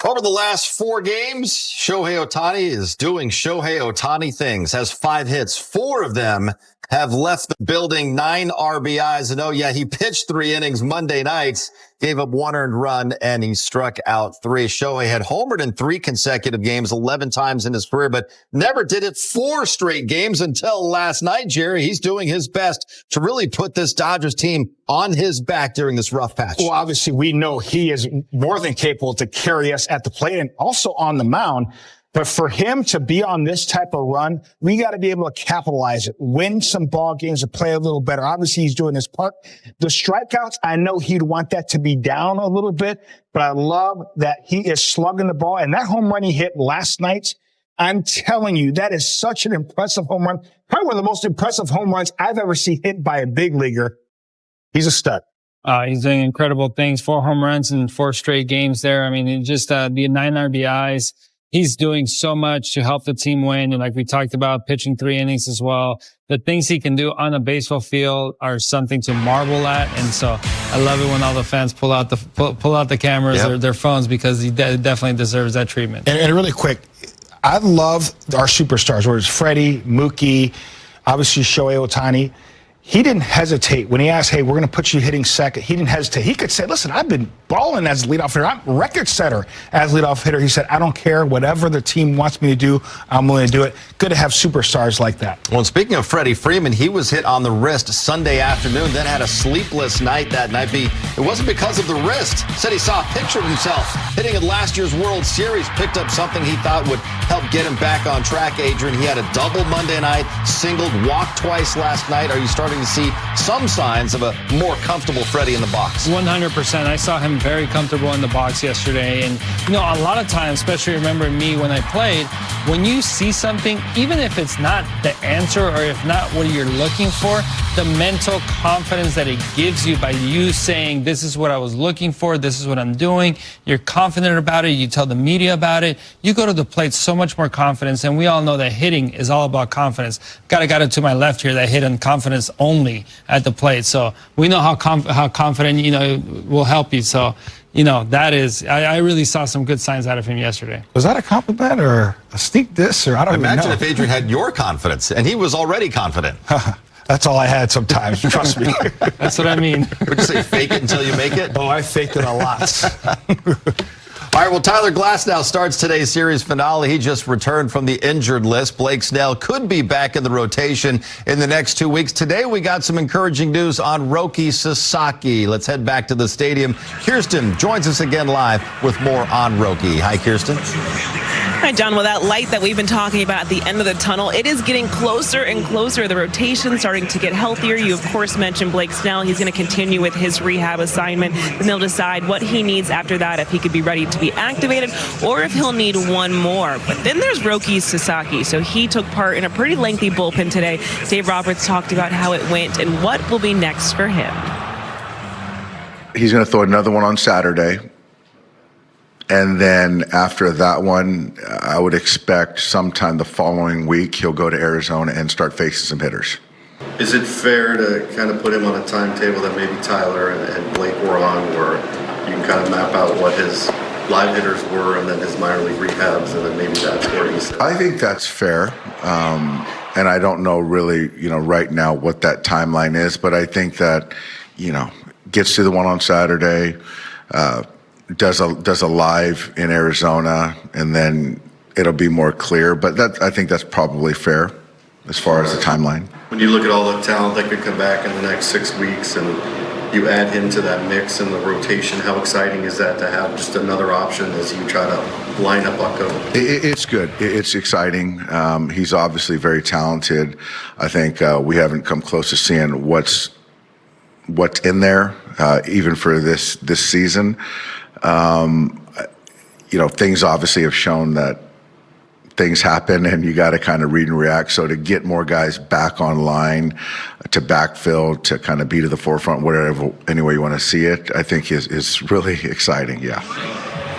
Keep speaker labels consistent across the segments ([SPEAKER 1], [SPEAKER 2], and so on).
[SPEAKER 1] Over the last 4 games, Shohei Ohtani is doing Shohei Ohtani things, has 5 hits. 4 of them have left the building, 9 RBIs. And oh yeah, he pitched 3 innings Monday nights, gave up 1 earned run, and he struck out 3. Shohei had homered in 3 consecutive games, 11 times in his career, but never did it 4 straight games until last night, Jerry. He's doing his best to really put this Dodgers team on his back during this rough patch.
[SPEAKER 2] Well, obviously, we know he is more than capable to carry us at the plate and also on the mound. But for him to be on this type of run, we got to be able to capitalize it, win some ball games, and play a little better. Obviously, he's doing his part. The strikeouts, I know he'd want that to be down a little bit, but I love that he is slugging the ball. And that home run he hit last night, I'm telling you, that is such an impressive home run. Probably one of the most impressive home runs I've ever seen hit by a big leaguer. He's a stud.
[SPEAKER 3] He's doing incredible things. 4 home runs in 4 straight games there. I mean, just the 9 RBIs. He's doing so much to help the team win. And like we talked about, pitching 3 innings as well. The things he can do on a baseball field are something to marvel at. And so I love it when all the fans pull out the cameras or their phones, because he definitely deserves that treatment.
[SPEAKER 2] And really quick, I love our superstars, whether it's Freddie, Mookie, obviously Shohei Ohtani. He didn't hesitate when he asked, hey, we're going to put you hitting second. He didn't hesitate. He could say, listen, I've been balling as a leadoff hitter. I'm a record setter as a leadoff hitter. He said, I don't care. Whatever the team wants me to do, I'm willing to do it. Good to have superstars like that.
[SPEAKER 1] Well, speaking of Freddie Freeman, he was hit on the wrist Sunday afternoon, then had a sleepless night that night. It wasn't because of the wrist. Said he saw a picture of himself hitting at last year's World Series, picked up something he thought would help get him back on track, Adrian. He had a double Monday night, singled, walked twice last night. Are you starting to see some signs of a more comfortable Freddie in the box?
[SPEAKER 3] 100%. I saw him very comfortable in the box yesterday. And, you know, a lot of times, especially remembering me when I played, when you see something, even if it's not the answer or if not what you're looking for, the mental confidence that it gives you by you saying, this is what I was looking for, this is what I'm doing, you're confident about it, you tell the media about it, you go to the plate so much more confidence. And we all know that hitting is all about confidence. Got it to my left here that hit on confidence only at the plate. So we know how confident, you know, will help you. So, you know, that is, I really saw some good signs out of him yesterday.
[SPEAKER 2] Was that a compliment or a sneak diss, or I don't even know?
[SPEAKER 1] Imagine if Adrian had your confidence, and he was already confident.
[SPEAKER 2] That's all I had sometimes, trust me.
[SPEAKER 3] That's what I mean.
[SPEAKER 1] Would you say fake it until you make it?
[SPEAKER 2] Oh, I faked it a lot.
[SPEAKER 1] All right, well, Tyler Glasnow starts today's series finale. He just returned from the injured list. Blake Snell could be back in the rotation in the next 2 weeks. Today, we got some encouraging news on Roki Sasaki. Let's head back to the stadium. Kirsten joins us again live with more on Roki. Hi, Kirsten.
[SPEAKER 4] Hi, John. Well, that light that we've been talking about at the end of the tunnel, it is getting closer and closer. The rotation starting to get healthier. You, of course, mentioned Blake Snell. He's going to continue with his rehab assignment. Then they'll decide what he needs after that, if he could be ready to be activated or if he'll need one more. But then there's Roki Sasaki. So he took part in a pretty lengthy bullpen today. Dave Roberts talked about how it went and what will be next for him.
[SPEAKER 5] He's going to throw another one on Saturday. And then after that one, I would expect sometime the following week, he'll go to Arizona and start facing some hitters.
[SPEAKER 6] Is it fair to kind of put him on a timetable that maybe Tyler and Blake were on, where you can kind of map out what his live hitters were and then his minor league rehabs, and then maybe that's where he's...
[SPEAKER 5] I think that's fair. And I don't know really, you know, right now what that timeline is, but I think that, you know, gets to the one on Saturday, does a live in Arizona, and then it'll be more clear. But that, I think that's probably fair as far as the timeline.
[SPEAKER 6] When you look at all the talent that could come back in the next 6 weeks and you add him to that mix in the rotation, how exciting is that to have just another option as you try to line up Bucko?
[SPEAKER 5] It's good. It's exciting. He's obviously very talented. I think we haven't come close to seeing what's in there, even for this season. You know, things obviously have shown that things happen and you got to kind of read and react. So to get more guys back online, to backfill, to kind of be to the forefront, whatever, any way you want to see it, I think is really exciting. Yeah.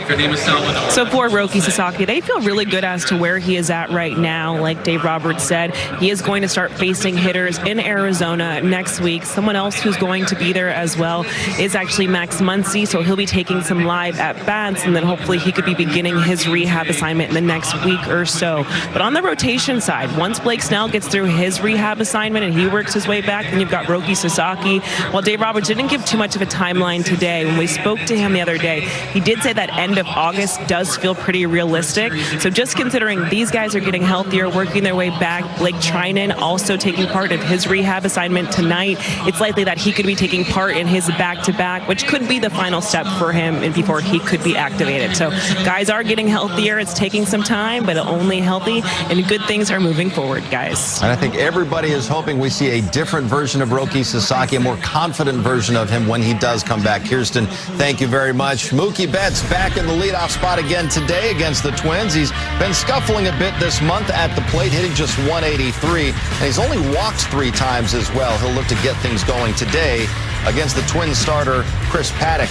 [SPEAKER 4] So for Roki Sasaki, they feel really good as to where he is at right now. Like Dave Roberts said, he is going to start facing hitters in Arizona next week. Someone else who's going to be there as well is actually Max Muncy, so he'll be taking some live at-bats, and then hopefully he could be beginning his rehab assignment in the next week or so. But on the rotation side, once Blake Snell gets through his rehab assignment and he works his way back, then you've got Roki Sasaki. While Dave Roberts didn't give too much of a timeline today, when we spoke to him the other day, he did say that end of August does feel pretty realistic. So just considering these guys are getting healthier, working their way back, Blake Trinan also taking part of his rehab assignment tonight, it's likely that he could be taking part in his back-to-back, which could be the final step for him and before he could be activated. So guys are getting healthier. It's taking some time, but only healthy, and good things are moving forward, guys.
[SPEAKER 1] And I think everybody is hoping we see a different version of Roki Sasaki, a more confident version of him when he does come back. Kirsten, thank you very much. Mookie Betts back in the leadoff spot again today against the Twins. He's been scuffling a bit this month at the plate, hitting just 183, and he's only walked 3 times as well. He'll look to get things going today against the Twins starter, Chris Paddock.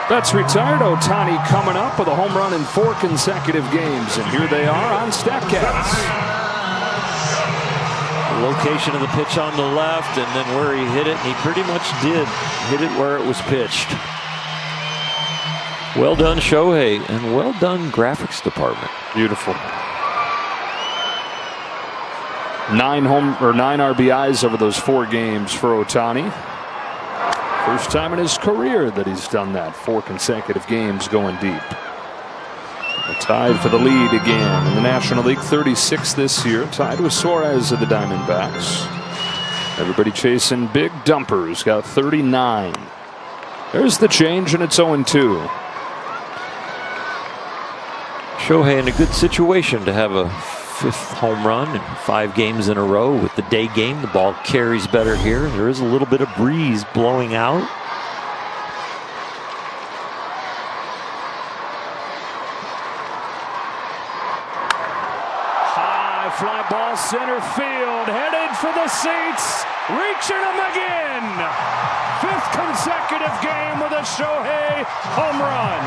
[SPEAKER 7] Betts retired. Ohtani coming up with a home run in 4 consecutive games, and here they are on StatCast.
[SPEAKER 8] Location of the pitch on the left, and then where he hit it, and he pretty much did hit it where it was pitched. Well done, Shohei, and well done, graphics department.
[SPEAKER 7] Beautiful. 9 RBIs over those 4 games for Ohtani. First time in his career that he's done that. 4 consecutive games going deep. Tied for the lead again in the National League, 36 this year. Tied with Suarez of the Diamondbacks. Everybody chasing big dumpers. Got 39. There's the change, and it's 0-2.
[SPEAKER 8] Shohei in a good situation to have a 5th home run in 5 games in a row. With the day game, the ball carries better here. There is a little bit of breeze blowing out.
[SPEAKER 7] High fly ball center field, headed for the seats, reaching them again. 5th consecutive game with a Shohei home run.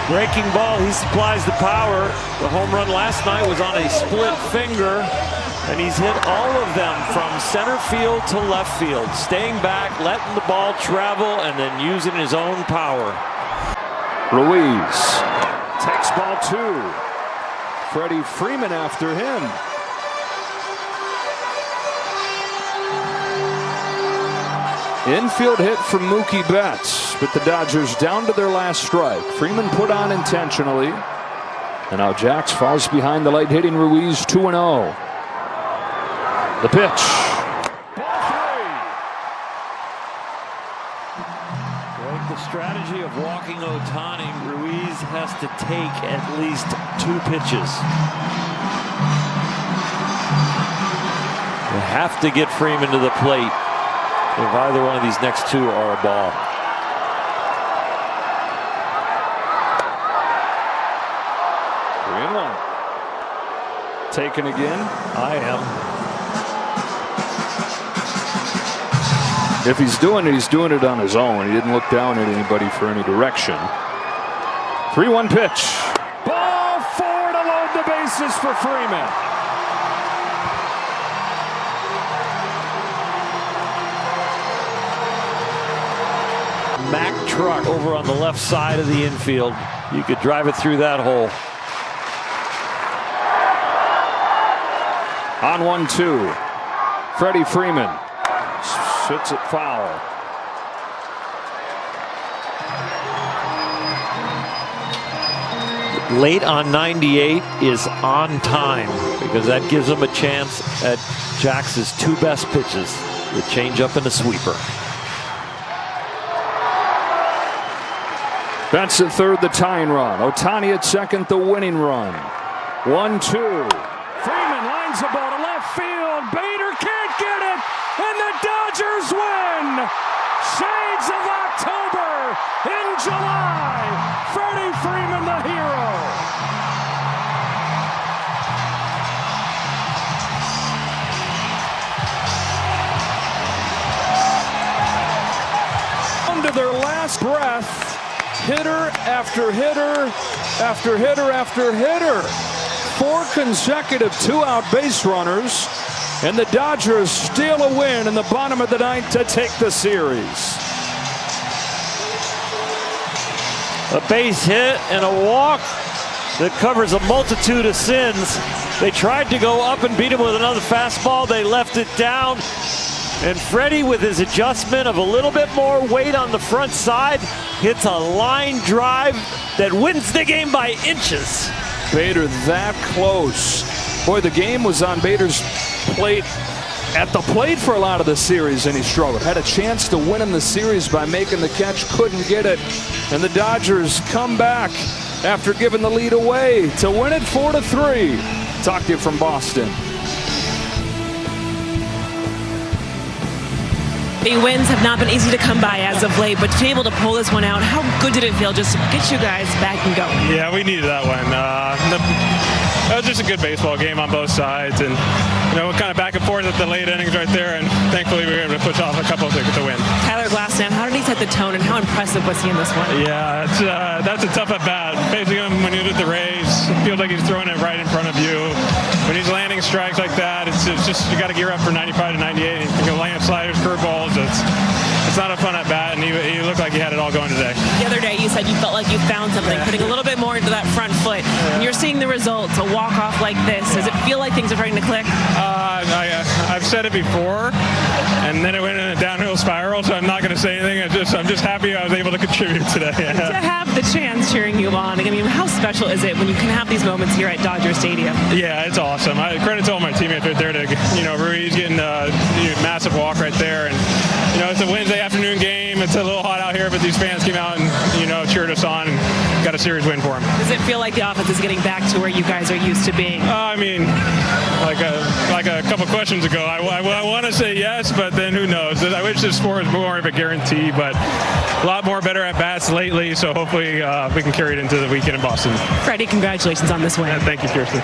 [SPEAKER 8] Breaking ball, he supplies the power. The home run last night was on a split finger, and he's hit all of them from center field to left field, staying back, letting the ball travel, and then using his own power.
[SPEAKER 7] Ruiz takes ball 2. Freddie Freeman after him. Infield hit from Mookie Betts, but the Dodgers down to their last strike. Freeman put on intentionally. And now Jax falls behind the light-hitting Ruiz, 2-0. The pitch. Ball 3.
[SPEAKER 8] Like the strategy of walking Ohtani, Ruiz has to take at least 2 pitches. You have to get Freeman to the plate if either one of these next 2 are a ball.
[SPEAKER 7] Three and 1. Taken again.
[SPEAKER 8] I am.
[SPEAKER 7] If he's doing it, he's doing it on his own. He didn't look down at anybody for any direction. 3-1 pitch. Ball 4 to load the bases for Freeman.
[SPEAKER 8] Mack truck over on the left side of the infield. You could drive it through that hole.
[SPEAKER 7] On 1-2. Freddie Freeman shoots it foul.
[SPEAKER 8] Late on 98 is on time because that gives him a chance at Jax's 2 best pitches, the changeup and the sweeper.
[SPEAKER 7] Betts at third, the tying run. Ohtani at second, the winning run. 1-2. Freeman lines the ball to left field. Bader can't get it, and the Dodgers win. Shades of October. their last breath, hitter after hitter after hitter after hitter. 4 consecutive 2-out base runners, and the Dodgers steal a win in the bottom of the 9th to take the series.
[SPEAKER 8] A base hit and a walk that covers a multitude of sins. They tried to go up and beat him with another fastball. They left it down. And Freddie, with his adjustment of a little bit more weight on the front side, hits a line drive that wins the game by inches.
[SPEAKER 7] Bader that close. Boy, the game was on Bader's plate, at the plate for a lot of the series, and he struggled. Had a chance to win in the series by making the catch, couldn't get it. And the Dodgers come back after giving the lead away to win it 4-3. Talk to you from Boston.
[SPEAKER 4] The wins have not been easy to come by as of late, but to be able to pull this one out, how good did it feel just to get you guys back and going?
[SPEAKER 9] Yeah, we needed that one. That was just a good baseball game on both sides, and we're kind of back and forth at the late innings right there, and thankfully we were able to push off a couple to get the win.
[SPEAKER 4] Tyler Glasnow, how did he set the tone, and how impressive was he in this one?
[SPEAKER 9] Yeah, that's a tough at bat. Basically, when he's with the Rays, it feels like he's throwing it right in front of you. When he's landing strikes like that, it's just you got to gear up for 95 to 98. You can land sliders, curveballs. It's not a fun at bat, and he looked like he had it all going today.
[SPEAKER 4] The other day, you said you felt like you found something, putting a little bit more into that front foot. And you're seeing the results, a walk-off like this. Does it feel like things are starting to click?
[SPEAKER 9] I've said it before, and then it went in a downhill spiral, so I'm not going to say anything. I'm just happy I was able to contribute today.
[SPEAKER 4] To have the chance cheering you on, I mean, how special is it when you can have these moments here at Dodger Stadium?
[SPEAKER 9] Yeah, it's awesome. Credit to all my teammates right there. Ruiz getting a massive walk right there, and it's a Wednesday afternoon game. It's a little hot out here, but these fans came out and cheered us on and got a series win for them.
[SPEAKER 4] Does it feel like the offense is getting back to where you guys are used to being?
[SPEAKER 9] I mean, like a couple questions ago, I want to say yes, but then who knows? I wish this score was more of a guarantee, but a lot more better at bats lately. So hopefully we can carry it into the weekend in Boston.
[SPEAKER 4] Freddie, congratulations on this win.
[SPEAKER 9] Thank you, Kirsten.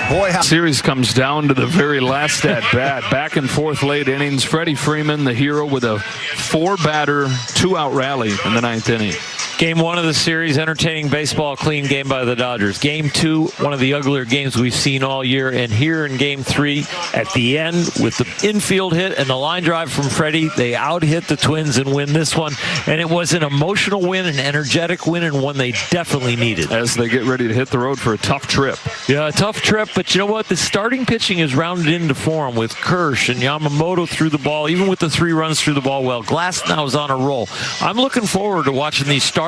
[SPEAKER 7] Boy, series comes down to the very last at bat. Back and forth late innings. Freddie Freeman, the hero, with a 4-batter, 2-out rally in the 9th inning.
[SPEAKER 8] Game 1 of the series, entertaining baseball, clean game by the Dodgers. Game 2, one of the uglier games we've seen all year. And here in Game 3, at the end, with the infield hit and the line drive from Freddie, they out-hit the Twins and win this one. And it was an emotional win, an energetic win, and one they definitely needed.
[SPEAKER 7] As they get ready to hit the road for a tough trip.
[SPEAKER 8] Yeah, a tough trip, but you know what? The starting pitching is rounded into form with Kirsch and Yamamoto through the ball, even with the 3 runs through the ball well. Glasnow is on a roll. I'm looking forward to watching these starters,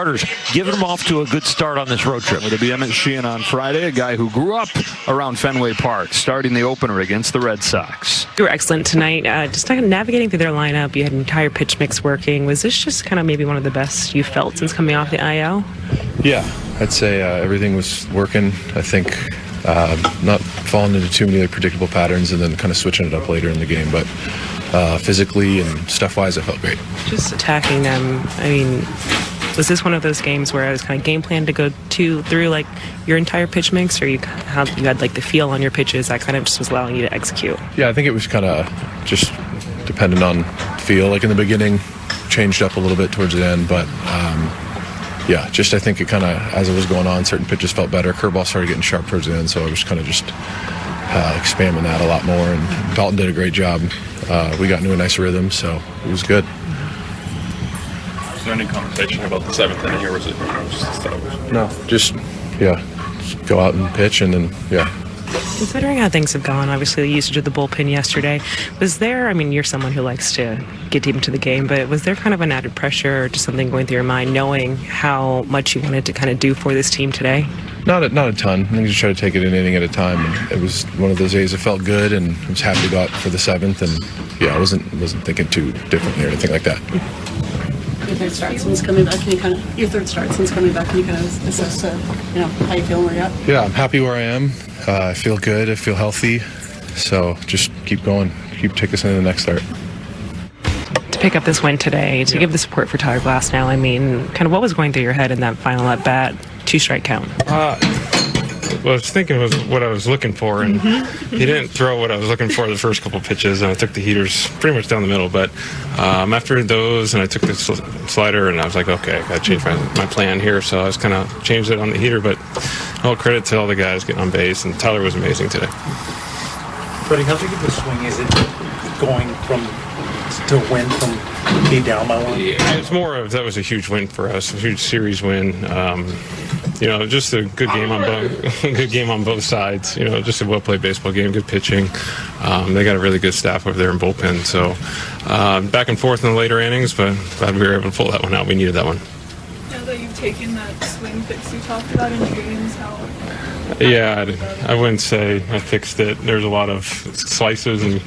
[SPEAKER 8] giving them off to a good start on this road trip.
[SPEAKER 7] It'll be Emmett Sheehan on Friday, a guy who grew up around Fenway Park, starting the opener against the Red Sox.
[SPEAKER 4] You were excellent tonight. Just kind of navigating through their lineup, you had an entire pitch mix working. Was this just kind of maybe one of the best you felt since coming off the IL?
[SPEAKER 10] Yeah, I'd say everything was working. I think not falling into too many predictable patterns and then kind of switching it up later in the game. But physically and stuff-wise, I felt great.
[SPEAKER 4] Just attacking them, I mean, was this one of those games where I was kind of game planned to go through like your entire pitch mix, or you had like the feel on your pitches that kind of just was allowing you to execute?
[SPEAKER 10] Yeah, I think it was kind of just dependent on feel. Like in the beginning, changed up a little bit towards the end, but yeah, just I think it kind of, as it was going on, certain pitches felt better. Curveball started getting sharp towards the end, so I was kind of just expanding that a lot more, and Dalton did a great job. We got into a nice rhythm, so it was good.
[SPEAKER 11] Was there any conversation about the 7th inning, or was it just that?
[SPEAKER 10] No, just go out and pitch, and then
[SPEAKER 4] Considering how things have gone, obviously the usage of the bullpen yesterday, was there, I mean, you're someone who likes to get deep into the game, but was there kind of an added pressure or just something going through your mind knowing how much you wanted to kind of do for this team today?
[SPEAKER 10] Not a ton. I think just try to take it an inning at a time. And it was one of those days that felt good, and I was happy to go out for the 7th. And yeah, I wasn't thinking too differently or anything like that.
[SPEAKER 12] Your third start since coming back, can you kind of assess, how you feel, where you're at?
[SPEAKER 10] Yeah, I'm happy where I am. I feel good. I feel healthy. So just keep going. Take us into the next start.
[SPEAKER 4] To pick up this win today, to give the support for Tyler Glasnow, I mean, kind of what was going through your head in that final at bat, 2-strike count?
[SPEAKER 9] I was thinking was what I was looking for, and he didn't throw what I was looking for the first couple pitches, and I took the heaters pretty much down the middle. But after those, and I took the slider, and I was like, okay, I got to change my plan here. So I was kind of changed it on the heater. But all credit to all the guys getting on base, and Tyler was amazing today.
[SPEAKER 13] Freddie, how big of a swing is it going to win from be down by one?
[SPEAKER 9] Yeah, it's more of that was a huge win for us, a huge series win. Just a good game on both sides. Just a well played baseball game, good pitching. They got a really good staff over there in bullpen. So back and forth in the later innings, but glad we were able to pull that one out. We needed that one.
[SPEAKER 14] Now that you've taken that swing fix you talked about in the games, how?
[SPEAKER 9] Yeah, I wouldn't say I fixed it. There's a lot of slices and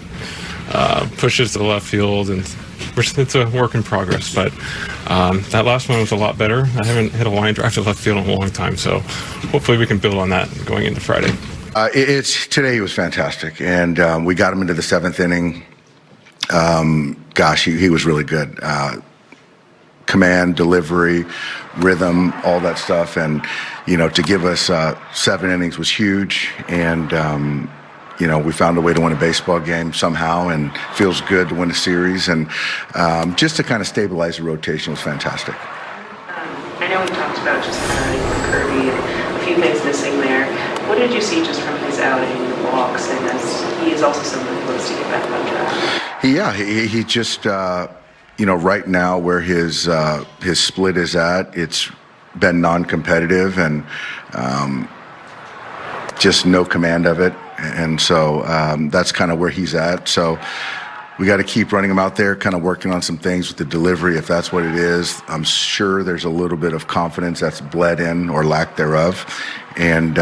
[SPEAKER 9] pushes to the left field, and it's a work in progress. But that last one was a lot better. I haven't hit a line drive to left field in a long time, so hopefully we can build on that going into Friday.
[SPEAKER 5] Today was fantastic, and we got him into the 7th inning. He was really good. Command, delivery, rhythm, all that stuff, and to give us 7 innings was huge, and we found a way to win a baseball game somehow, and feels good to win a series, and just to kind of stabilize the rotation was fantastic.
[SPEAKER 4] I know we talked about just the outing with Kirby and a few things missing there. What did you see just from his outing, the walks, and as he is also someone who wants to get back on track?
[SPEAKER 5] Yeah, he just right now where his split is at, it's been non-competitive and just no command of it. And so that's kind of where he's at. So we got to keep running him out there, kind of working on some things with the delivery, if that's what it is. I'm sure there's a little bit of confidence that's bled in or lack thereof. And,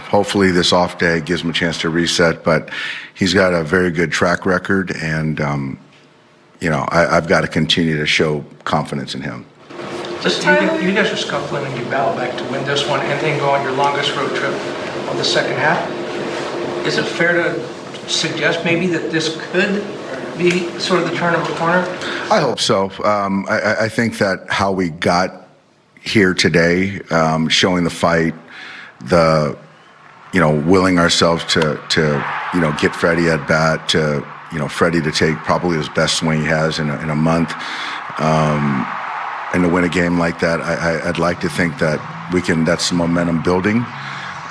[SPEAKER 5] hopefully this off day gives him a chance to reset. But he's got a very good track record. And, I've got to continue to show confidence in him.
[SPEAKER 13] Just you guys are scuffling and you battle back to win this one and then go on your longest road trip of the second half. Is it fair to suggest maybe that this could be sort of the turn of a corner?
[SPEAKER 5] I hope so. I think that how we got here today, showing the fight, willing ourselves to get Freddie at bat, to Freddie to take probably his best swing he has in a month, and to win a game like that, I'd like to think that that's some momentum building.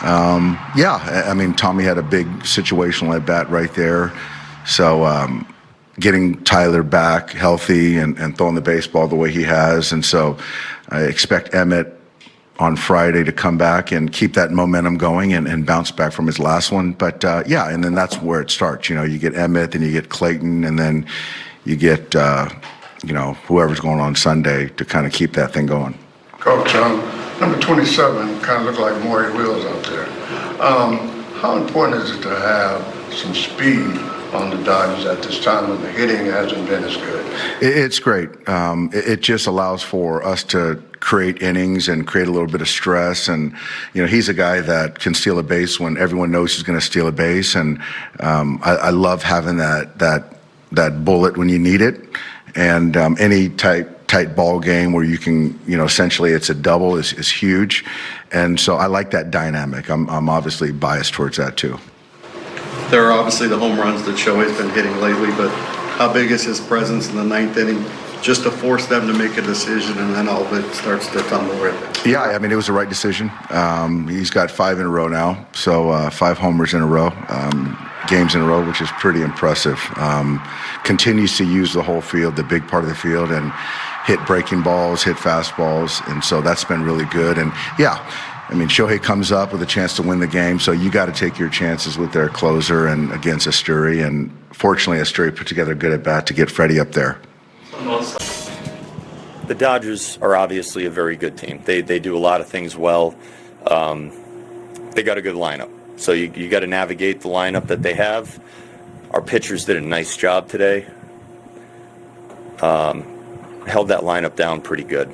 [SPEAKER 5] Tommy had a big situational at bat right there. So getting Tyler back healthy and throwing the baseball the way he has. And so I expect Emmett on Friday to come back and keep that momentum going and bounce back from his last one. But and then that's where it starts. You get Emmett, then you get Clayton, and then you get whoever's going on Sunday to kind of keep that thing going.
[SPEAKER 15] Coach, number 27 kind of looked like Maury Wills out there. How important is it to have some speed on the Dodgers at this time when the hitting hasn't been as good?
[SPEAKER 5] It's great. It just allows for us to create innings and create a little bit of stress. And, he's a guy that can steal a base when everyone knows he's going to steal a base. And I love having that bullet when you need it. And any tight ball game where you can, essentially it's a double is huge. And so I like that dynamic. I'm obviously biased towards that too.
[SPEAKER 6] There are obviously the home runs that Shohei's been hitting lately, but how big is his presence in the 9th inning just to force them to make a decision and then all of it starts to tumble with it?
[SPEAKER 5] Yeah, it was the right decision. He's got 5 in a row now, so 5 homers in a row. Games in a row, which is pretty impressive. Continues to use the whole field, the big part of the field, and hit breaking balls, hit fastballs, and so that's been really good. And Shohei comes up with a chance to win the game, so you got to take your chances with their closer and against Asturi. And fortunately, Asturi put together a good at bat to get Freddie up there.
[SPEAKER 16] The Dodgers are obviously a very good team. They do a lot of things well. They got a good lineup. So you got to navigate the lineup that they have. Our pitchers did a nice job today. Held that lineup down pretty good.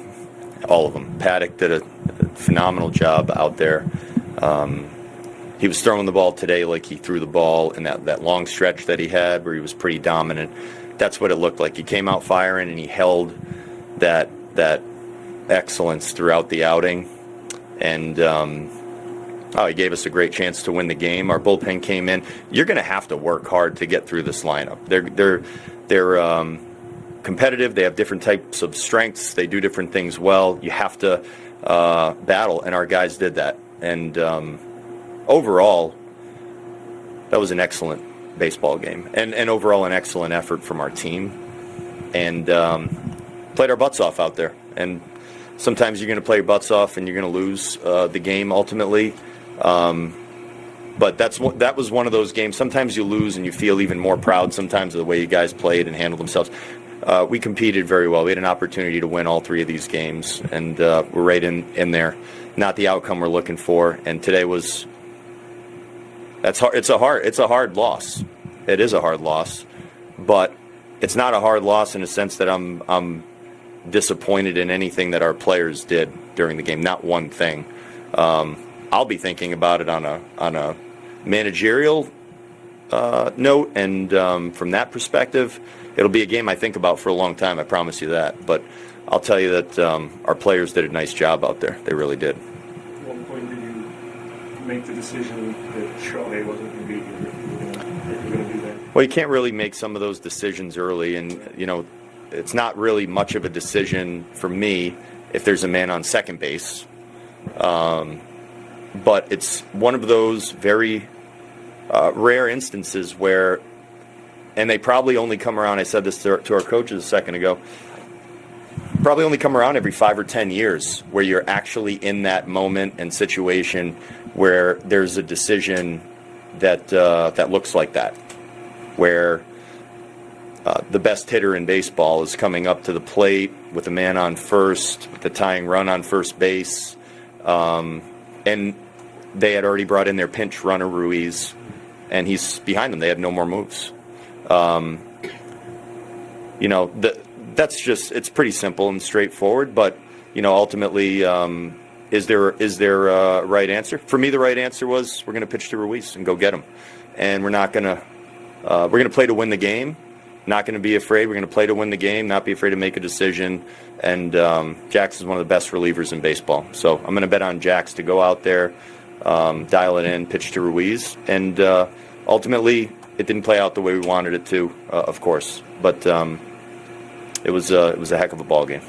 [SPEAKER 16] All of them. Paddock did a phenomenal job out there. He was throwing the ball today like he threw the ball in that long stretch that he had where he was pretty dominant. That's what it looked like. He came out firing and he held that excellence throughout the outing. And he gave us a great chance to win the game. Our bullpen came in. You're going to have to work hard to get through this lineup. They're competitive. They have different types of strengths. They do different things well. You have to battle, and our guys did that. And overall, that was an excellent baseball game, and overall an excellent effort from our team. And played our butts off out there. And sometimes you're going to play your butts off, and you're going to lose the game ultimately. But that was one of those games. Sometimes you lose and you feel even more proud sometimes of the way you guys played and handled themselves. We competed very well. We had an opportunity to win all 3 of these games, and we're right in there. Not the outcome we're looking for. And today that's hard. It's a hard loss. It is a hard loss, but it's not a hard loss in the sense that I'm disappointed in anything that our players did during the game. Not one thing. I'll be thinking about it on a managerial note, and from that perspective, it'll be a game I think about for a long time. I promise you that. But I'll tell you that our players did a nice job out there. They really did.
[SPEAKER 11] At what point did you make the decision that Shohei wasn't going to be here? You're going to do that?
[SPEAKER 16] Well, you can't really make some of those decisions early, and it's not really much of a decision for me if there's a man on second base. But it's one of those very rare instances where, and they probably only come around, I said this to our coaches a second ago, probably only come around every 5 or 10 years where you're actually in that moment and situation where there's a decision that looks like that, where the best hitter in baseball is coming up to the plate with a man on first, with the tying run on first base, and they had already brought in their pinch runner, Ruiz, and he's behind them. They had no more moves. That's just, it's pretty simple and straightforward, but, ultimately, is there a right answer? For me, the right answer was we're going to pitch to Ruiz and go get him. And we're going to play to win the game. Not going to be afraid. We're going to play to win the game, not be afraid to make a decision. And Jax is one of the best relievers in baseball. So I'm going to bet on Jax to go out there, dial it in, pitch to Ruiz. And ultimately, it didn't play out the way we wanted it to, of course. But it was a heck of a ball game.